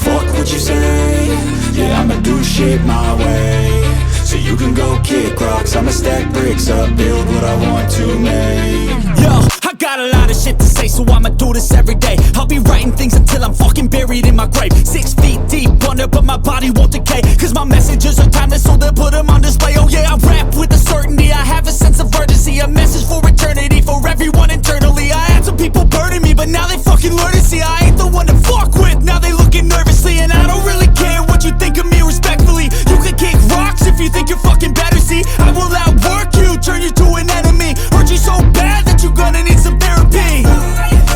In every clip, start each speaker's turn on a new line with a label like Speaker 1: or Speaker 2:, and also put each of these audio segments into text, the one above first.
Speaker 1: fuck what you say. Yeah, I'ma do shit my way. So you can go kick rocks, I'ma stack bricks up, build what I want to make.
Speaker 2: Yo, I got a lot of shit to say, so I'ma do this every day. I'll be writing things until I'm fucking buried in my grave. 6 feet deep under, but my body won't decay, cause my messages are timeless, so they'll put them on display. Oh yeah, I rap with a certainty, I have a sense of urgency, a message for eternity, for everyone internally. I had some people burning me, but now they fucking learn to see I ain't the one to fuck with, now they looking nervously. And I don't really care what you think of me, respectfully. You can kick rocks if you think you're fucking better, see I will outwork you, turn you to an enemy. Hurt you so bad that you're gonna need some therapy.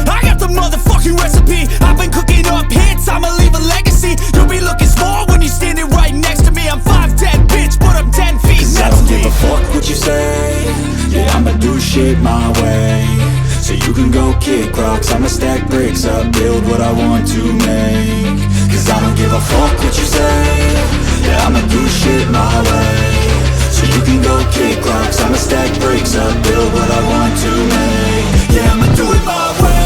Speaker 2: I got the motherfucking recipe, I've been cooking up hits, I'ma leave a legacy. You'll be looking small when you're standing right next to me. I'm 5'10", bitch, but I'm 10 feet next to me.
Speaker 1: I don't give a fuck what you say. Yeah, I'ma do shit my way. So you can go kick rocks, I'ma stack bricks up, build what I want to make. Cause I don't give a fuck what you say. Yeah, I'ma do shit my way. So you can go kick rocks, I'ma stack bricks up, build what I want to make. Yeah, I'ma do it my way.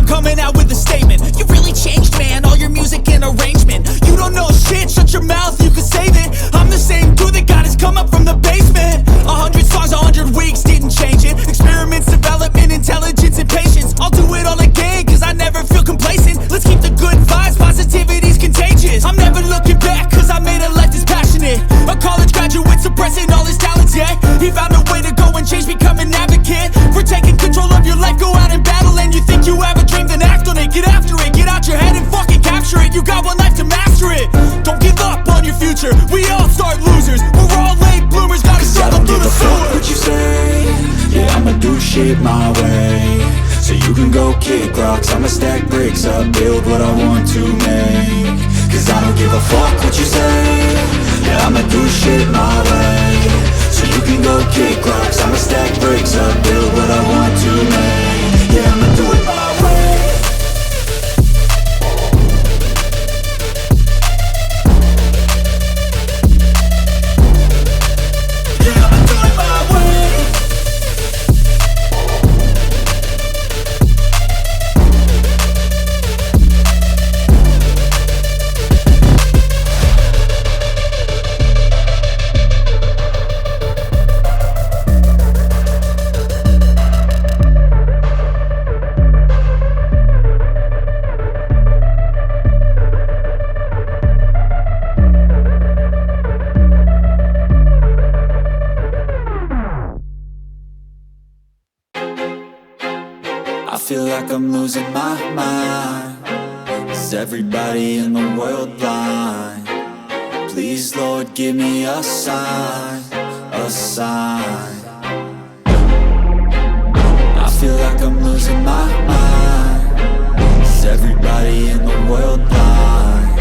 Speaker 2: Coming out with a statement. You really changed, man, all your music and arrangement. You don't know shit, shut your mouth, you can save it. I'm the same dude that got his come up from the basement. 100 songs, 100 weeks, didn't change it. Experiments, development, intelligence, and patience. I'll do it all again, cause I never feel complacent. Let's keep the good vibes, positivity's contagious. I'm never looking back, cause I made a life that's passionate. A college graduate suppressing all his talents, yeah. He found a way to go and change, become an advocate. For taking control of your life, go out and battle. And you think you have a dream, then act on it. Get after it, get out your head and fucking capture it. You got one life to master it. Don't give up on your future, we all start losers. We're all late bloomers, gotta struggle through the sewer.
Speaker 1: What you say? Yeah, I'ma do shit my way. So you can go kick rocks, I'ma stack bricks up, build what I want to make. Cause I don't give a fuck what you say. Yeah, I'ma do shit my way. So you can go kick rocks, I'ma stack bricks up, build what I want to make. Yeah, I'ma do it my way. I feel like I'm losing my mind. Is everybody in the world blind? Please, Lord, give me a sign, a sign. I feel like I'm losing my mind. Is everybody in the world blind?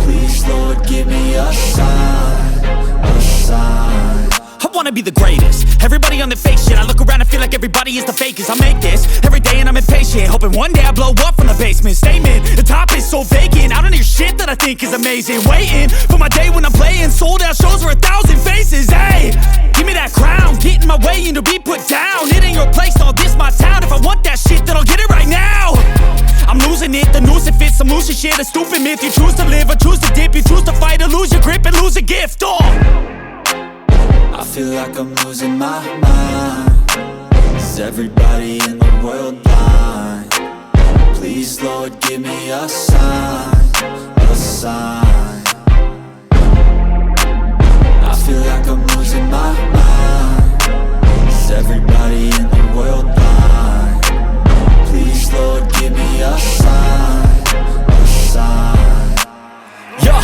Speaker 1: Please, Lord, give me a sign, a sign.
Speaker 2: I wanna be the greatest. Everybody on the fake shit. I look around and feel like everybody is the fakest. I make this every day and I'm impatient, hoping one day I blow up from the basement. Statement, the top is so vacant. I don't hear shit that I think is amazing. Waiting for my day when I'm playing sold out shows for 1,000 faces. Hey, give me that crown, get in my way and to be put down. It ain't your place, all this my town. If I want that shit, then I'll get it right now. I'm losing it, the noose it fits, some losing shit, a stupid myth. You choose to live or choose to dip, you choose to fight or lose your grip and lose a gift.
Speaker 1: I feel like I'm losing my mind. Is everybody in the world blind? Please, Lord, give me a sign, a sign. I feel like I'm losing my mind. Is everybody in the world blind? Please, Lord, give me a sign, a sign.
Speaker 2: Yeah.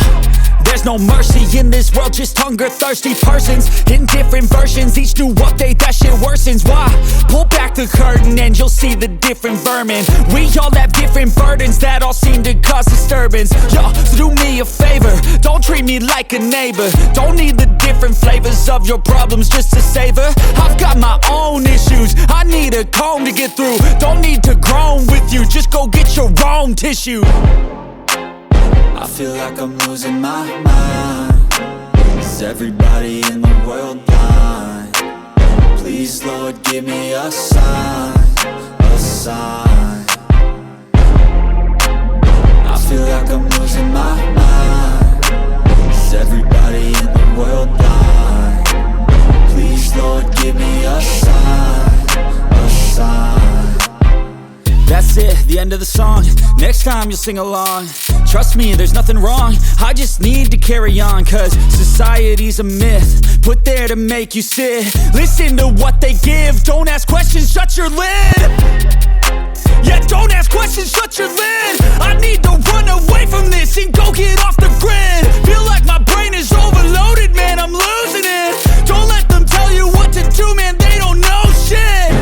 Speaker 2: There's no mercy in this world, just hunger-thirsty persons in different versions, each new update that shit worsens. Why? Pull back back the curtain and you'll see the different vermin. We all have different burdens that all seem to cause disturbance. Yo, so do me a favor, don't treat me like a neighbor. Don't need the different flavors of your problems just to savor. I've got my own issues, I need a comb to get through. Don't need to groan with you, just go get your own tissue.
Speaker 1: I feel like I'm losing my mind. Is everybody in the world blind? Please, Lord, give me a sign, a sign. I feel like I'm losing my mind. Is everybody in the world blind? Please, Lord, give me a sign, a sign.
Speaker 2: That's it, the end of the song. Next time you'll sing along. Trust me, there's nothing wrong, I just need to carry on. Cause society's a myth, put there to make you sit. Listen to what they give, don't ask questions, shut your lid. Yeah, don't ask questions, shut your lid. I need to run away from this and go get off the grid. Feel like my brain is overloaded, man, I'm losing it. Don't let them tell you what to do, man, they don't know shit.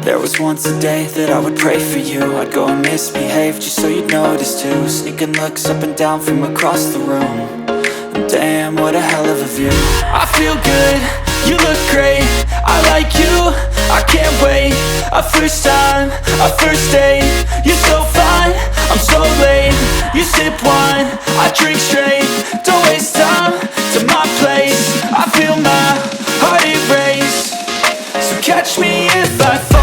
Speaker 1: There was once a day that I would pray for you. I'd go and misbehave just so you'd notice too. Sneaking looks up and down from across the room. And damn, what a hell of a view. I feel good, you look great, I like you, I can't wait. A first time, a first date, you're so fine, I'm so late. You sip wine, I drink straight. Don't waste time to my place. I feel my heart erase. So catch me if I fall.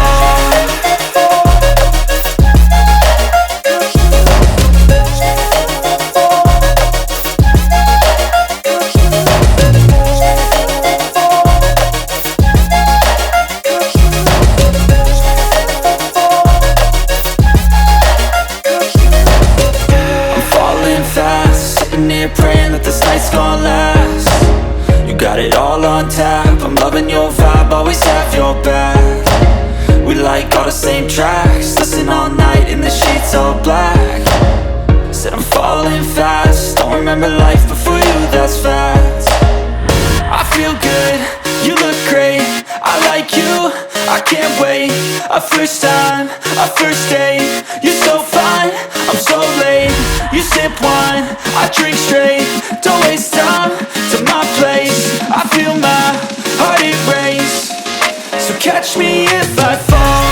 Speaker 1: I'm falling fast, sitting here praying that this night's gonna last. You got it all on tap, I'm loving your vibe, always have your back. We like all the same tracks, listen all night in the sheets all black. Said I'm falling fast, don't remember life before you, that's fact. I feel good, you look great, I like you, I can't wait. A first time, a first date, you're so fine, I'm so late. You sip wine, I drink straight. Don't waste time to my place. I feel my heart erase. So catch me if I fall.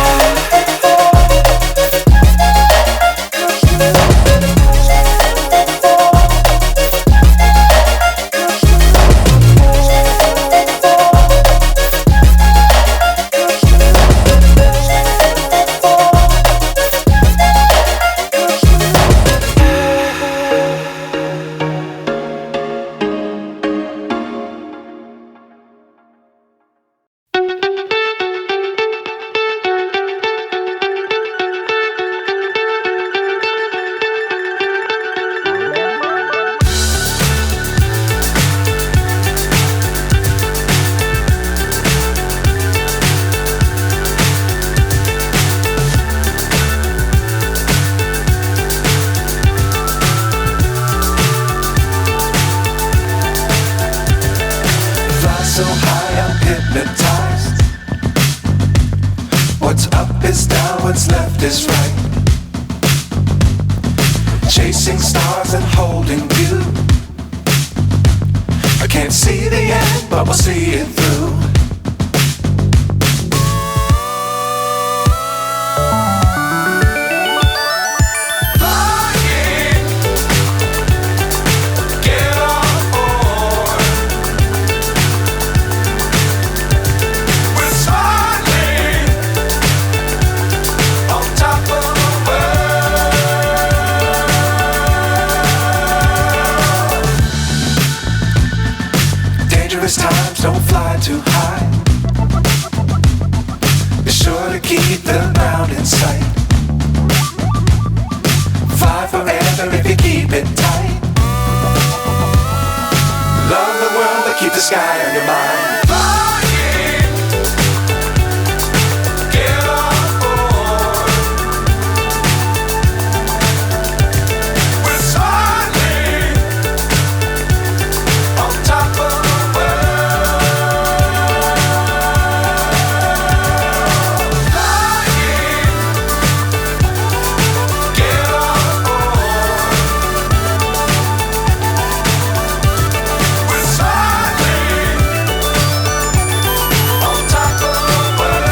Speaker 3: So high I'm hypnotized. What's up is down, what's left is right. Chasing stars and holding you. I can't see the end, but we'll see it through. Times don't fly too high. Be sure to keep the ground in sight. Fly forever if you keep it tight. the sky on your mind. Flying, get on board. We're soaring on top of the world. Flying, get on board. We're soaring on top of the world.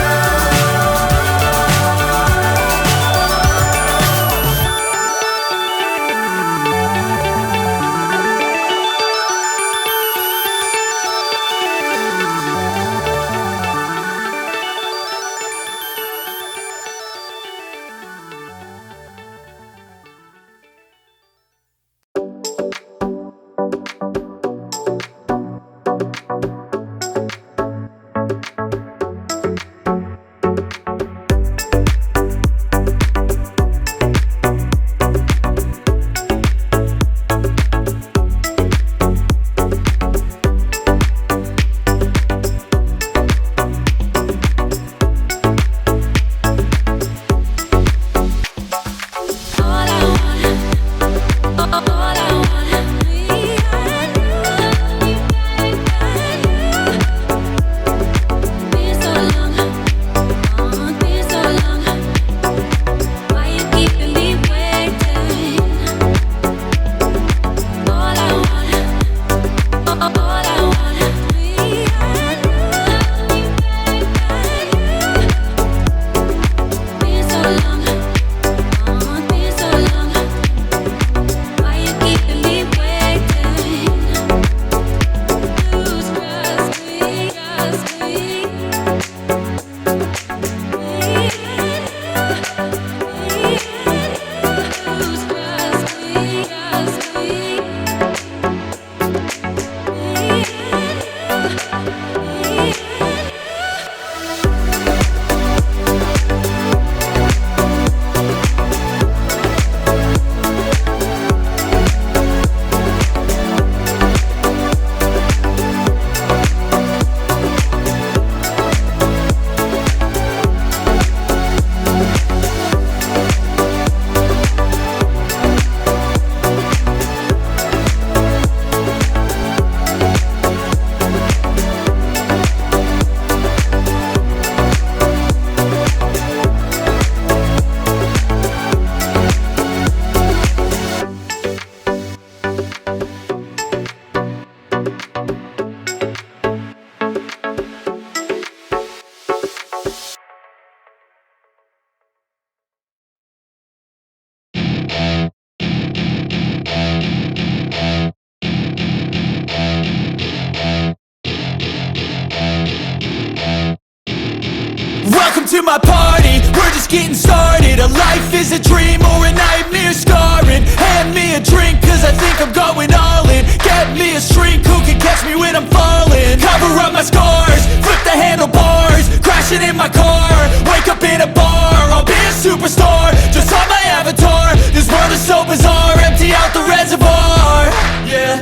Speaker 2: Welcome to my party, we're just getting started. A life is a dream or a nightmare scarring. Hand me a drink cause I think I'm going all in. Get me a shrink who can catch me when I'm falling. Cover up my scars, flip the handlebars. Crashing in my car, wake up in a bar. I'll be a superstar, just on my avatar. This world is so bizarre, empty out the reservoir. Yeah,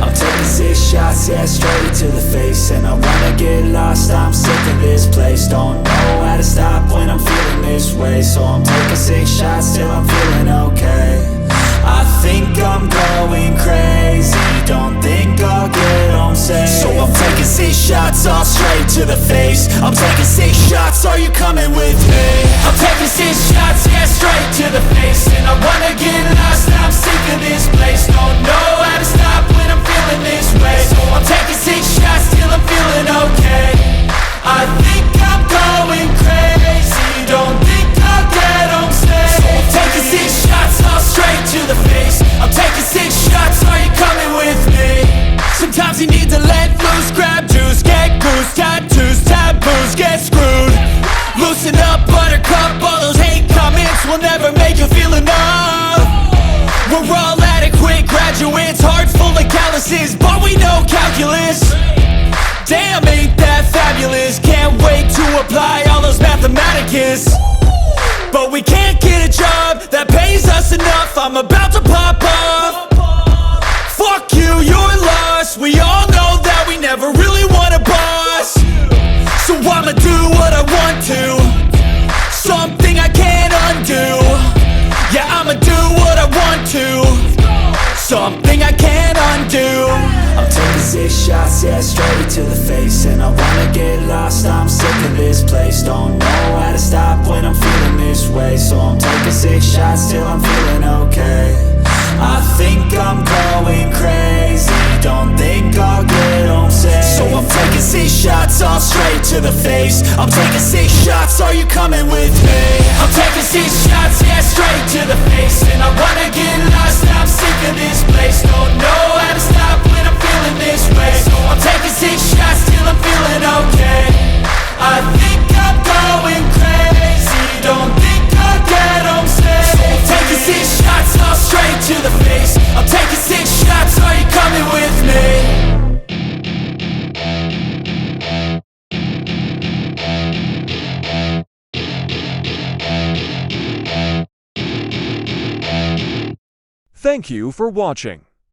Speaker 1: I'm taking 6 shots, yeah, straight to the face. And I wanna get lost, I'm sick of this place. Don't know how to stop when I'm feeling this way. So I'm taking 6 shots till I'm feeling okay. I think I'm going crazy, don't think I'll get home safe.
Speaker 2: so I'm taking 6 shots all straight to the face. I'm taking 6 shots, are you coming with me? I'm taking 6 shots, yeah, straight to the face. And I wanna get lost, I'm sick of this place. Don't know how to stop when I'm feeling this way. So I'm taking 6 shots till I'm feeling okay. I think I'm going crazy, don't think I'll get home safe. So I'm taking 6 shots all straight to the face. I'm taking 6 shots, are you coming with me? Sometimes you need to let loose, grab juice, get goose, tattoos, taboos, get screwed. Loosen up, buttercup, all those hate comments will never make you feel enough. We're all adequate graduates, hearts full of calluses, but we know calculus. Damn, ain't that fabulous? Can't wait to apply all those mathematicus. But we can't get a job that pays us enough. I'm about to pop up. Fuck you, you're lost. We all know that we never to the face. I'm taking 6 shots, are you coming with me? I'm taking 6 shots, yeah, straight to the face. And I wanna get lost, I'm sick of this place. Don't know how to stop when I'm feeling this way. So I'm taking 6 shots till I'm feeling okay. I think I'm going crazy, don't think I'll get home safe. So I'm taking 6 shots, all straight to the face. I'm taking 6 shots, are you coming with me?
Speaker 4: Thank you for watching.